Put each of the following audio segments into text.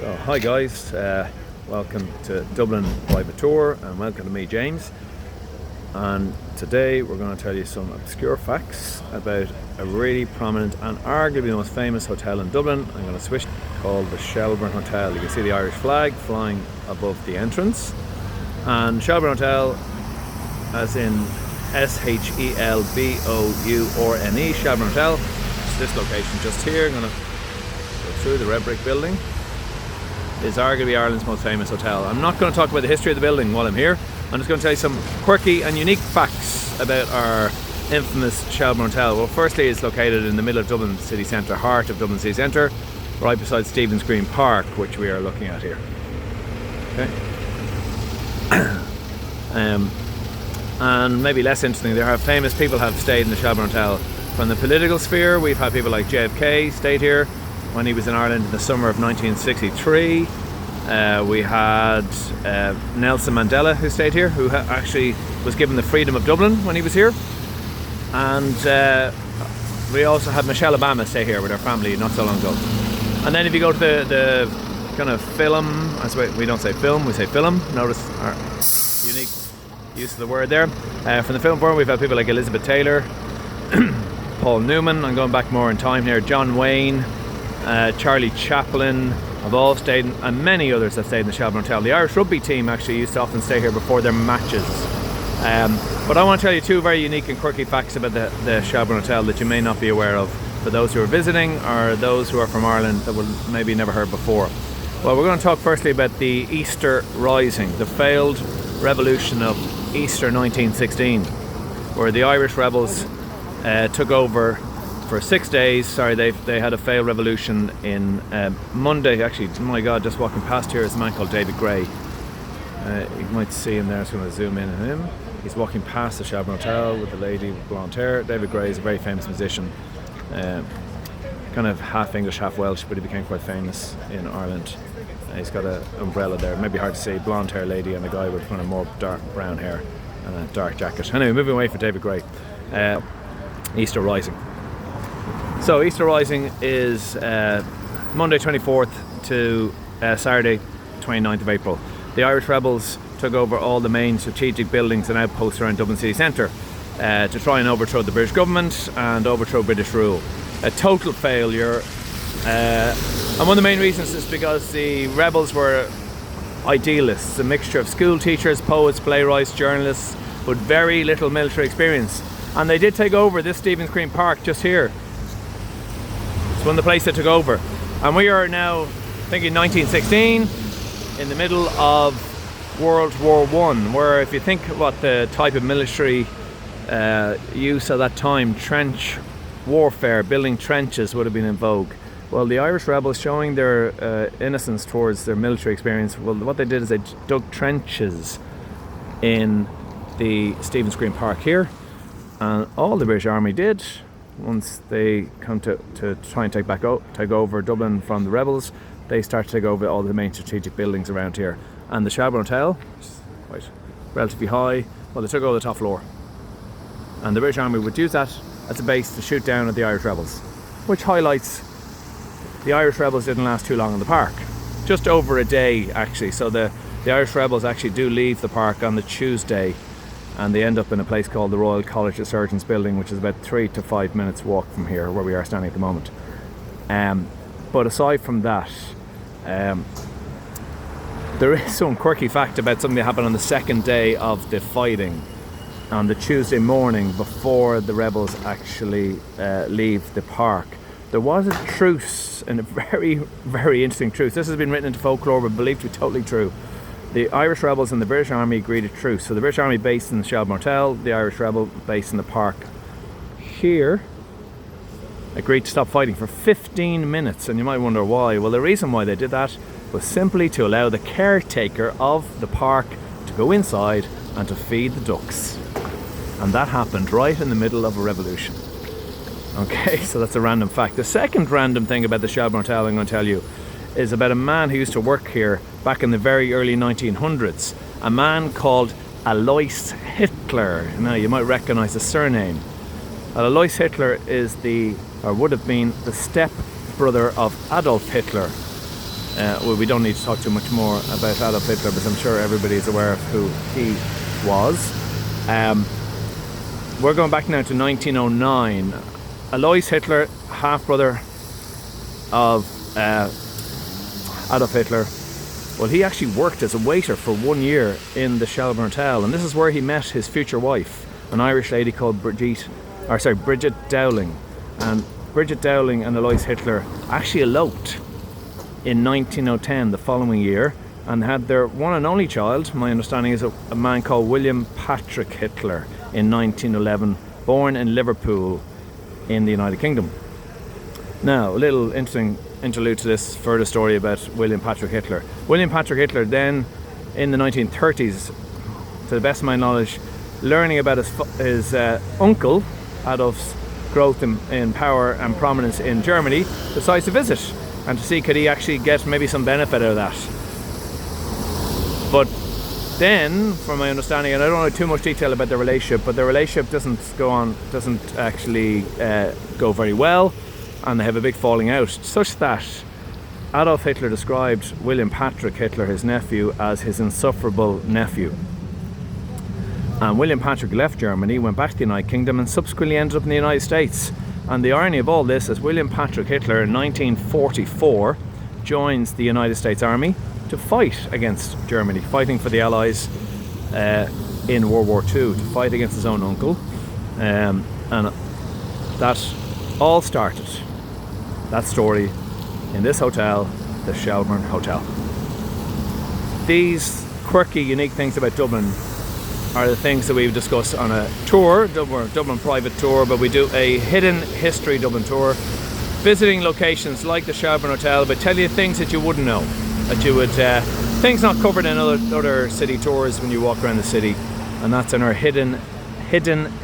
So hi guys, welcome to Dublin Private Tour and welcome to me, James. And today we're going to tell you some obscure facts about a really prominent and arguably the most famous hotel in Dublin. I'm going to switch, called the Shelbourne Hotel. You can see the Irish flag flying above the entrance. And Shelbourne Hotel, as in Shelbourne, Shelbourne Hotel. It's this location just here. I'm going to go through the red brick building. Is arguably Ireland's most famous hotel. I'm not going to talk about the history of the building while I'm here. I'm just going to tell you some quirky and unique facts about our infamous Shelbourne Hotel. Well, firstly, it's located in the middle of Dublin city centre, heart of Dublin city centre, right beside Stephen's Green Park, which we are looking at here. Okay. And maybe less interesting, there are famous people have stayed in the Shelbourne Hotel. From the political sphere, we've had people like JFK stayed here when he was in Ireland in the summer of 1963. We had Nelson Mandela, who stayed here, who actually was given the freedom of Dublin when he was here. And we also had Michelle Obama stay here with her family not so long ago. And then if you go to the kind of film, we don't say film, we say film. Notice our unique use of the word there. From the film world, we've had people like Elizabeth Taylor, Paul Newman, I'm going back more in time here, John Wayne, Charlie Chaplin have all stayed, and many others have stayed in the Shelbourne Hotel. The Irish rugby team actually used to often stay here before their matches. But I want to tell you two very unique and quirky facts about the Shelbourne Hotel that you may not be aware of for those who are visiting or those who are from Ireland that will maybe never heard before. Well, we're going to talk firstly about the Easter Rising, the failed revolution of Easter 1916, where the Irish rebels took over for 6 days. They had a failed revolution in Monday. Actually, my God, just walking past here is a man called David Gray. You might see him there. I'm just going to zoom in on him. He's walking past the Shelbourne Hotel with the lady with blonde hair. David Gray is a very famous musician, kind of half English, half Welsh, but he became quite famous in Ireland. He's got an umbrella there, maybe hard to see, blonde hair lady and a guy with kind of more dark brown hair and a dark jacket. Anyway, moving away from David Gray. Easter Rising. So Easter Rising is Monday 24th to Saturday 29th of April. The Irish rebels took over all the main strategic buildings and outposts around Dublin city centre to try and overthrow the British government and overthrow British rule. A total failure, and one of the main reasons is because the rebels were idealists, a mixture of school teachers, poets, playwrights, journalists with very little military experience. And they did take over this Stephen's Green Park just here. It's one of the places they took over. And we are now thinking 1916, in the middle of World War I, where if you think what the type of military use at that time, trench warfare, building trenches would have been in vogue. Well, the Irish rebels, showing their innocence towards their military experience, well, what they did is they dug trenches in the Stephen's Green Park here. And all the British Army did, once they come to try and take over Dublin from the rebels, they start to take over all the main strategic buildings around here. And the Shelbourne Hotel, which is quite relatively high, well, they took over the top floor. And the British Army would use that as a base to shoot down at the Irish rebels, which highlights the Irish rebels didn't last too long in the park. Just over a day, actually. So the Irish rebels actually do leave the park on the Tuesday, and they end up in a place called the Royal College of Surgeons building, which is about 3 to 5 minutes walk from here, where we are standing at the moment. But aside from that, there is some quirky fact about something that happened on the second day of the fighting, on the Tuesday morning before the rebels actually leave the park. There was a truce, and a very, very interesting truce. This has been written into folklore but believed to be totally true. The Irish rebels and the British Army agreed a truce. So the British Army based in the Shelbourne Hotel, the Irish rebel based in the park here, agreed to stop fighting for 15 minutes. And you might wonder why. Well, the reason why they did that was simply to allow the caretaker of the park to go inside and to feed the ducks. And that happened right in the middle of a revolution. Okay, so that's a random fact. The second random thing about the Shelbourne Hotel I'm going to tell you is about a man who used to work here back in the very early 1900s. A man called Alois Hitler. Now, you might recognise the surname. Alois Hitler is would have been the step brother of Adolf Hitler. well, we don't need to talk too much more about Adolf Hitler, because I'm sure everybody is aware of who he was. We're going back now to 1909. Alois Hitler, half-brother of Adolf Hitler, well, he actually worked as a waiter for 1 year in the Shelbourne Hotel, and this is where he met his future wife, an Irish lady called Bridget Dowling. And Bridget Dowling and Alois Hitler actually eloped in 1910, the following year, and had their one and only child, my understanding is a man called William Patrick Hitler, in 1911, born in Liverpool in the United Kingdom. Now, a little interesting interlude to this further story about William Patrick Hitler. William Patrick Hitler then, in the 1930s, to the best of my knowledge, learning about his uncle, Adolf's growth in power and prominence in Germany, decides to visit and to see could he actually get maybe some benefit out of that. But then, from my understanding, and I don't know too much detail about their relationship, but their relationship doesn't actually go very well, and they have a big falling out, such that Adolf Hitler described William Patrick Hitler, his nephew, as his insufferable nephew. And William Patrick left Germany, went back to the United Kingdom, and subsequently ended up in the United States. And the irony of all this is William Patrick Hitler in 1944 joins the United States Army to fight against Germany, fighting for the Allies in World War II, to fight against his own uncle. And that all started, that story, in this hotel, the Shelbourne Hotel. These quirky, unique things about Dublin are the things that we've discussed on a tour, Dublin private tour, but we do a hidden history Dublin tour, visiting locations like the Shelbourne Hotel, but tell you things that you wouldn't know, that you would, things not covered in other city tours when you walk around the city, and that's in our hidden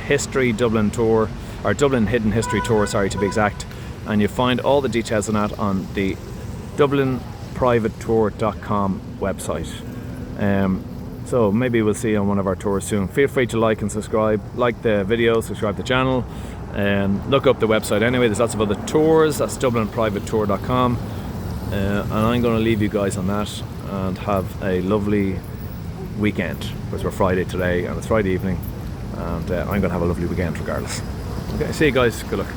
history Dublin tour, or Dublin Hidden History Tour, sorry to be exact, and you find all the details on that on the dublinprivatetour.com website. So maybe we'll see you on one of our tours soon. Feel free to like and subscribe, like the video, subscribe to the channel, and look up the website anyway. There's lots of other tours. That's dublinprivatetour.com, and I'm going to leave you guys on that and have a lovely weekend, because we're Friday today and it's Friday evening, and I'm going to have a lovely weekend regardless. Okay, see you guys, good luck.